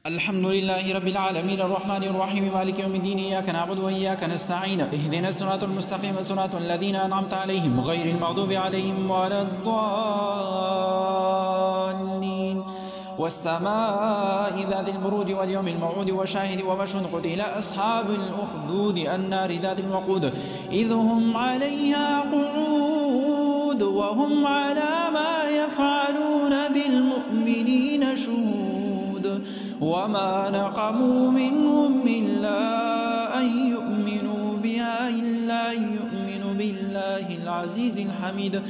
الحمد لله رب العالمين الرحمن الرحيم مالك يوم الدين إياك نعبد وإياك نستعين اهدنا الصراط المستقيم صراط الذين أنعمت عليهم غير المغضوب عليهم ولا الضالين والسماء ذات البروج واليوم الموعود وشاهد ومشهود قتل أصحاب الأخدود النار ذات الوقود إذ هم عليها قعود وهم على ما يفعلون بالمؤمنين شهود وما نقموا منهم إلا أن يؤمنوا بالله العزيز الحميد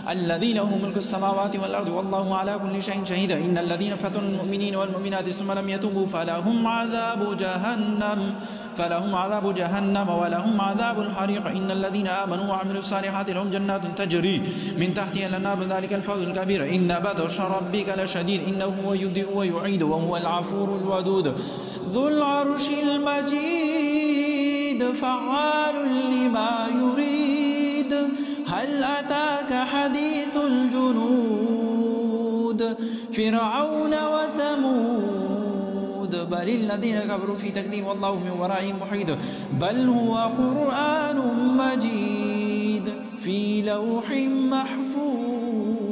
الذي له ملك السماوات والأرض والله على كل شيء شهيد إن الذين فتنوا المؤمنين والمؤمنات ثم لم يتوبوا فلهم عذاب جهنم ولهم عذاب الحريق إن الذين آمنوا وعملوا الصالحات لهم جنات تجري من تحتها الأنهار ذلك الفوز الكبير إن بطش ربك لشديد إنه هو يبدئ ويعيد وهو الغفور الودود ذو العرش المجيد فعال لما يريد هل أتاك حديث الجنود فرعون وثمود بل الذين كفروا في تكذيب والله من ورائهم محيط بل هو قرآن مجيد في لوح محفوظ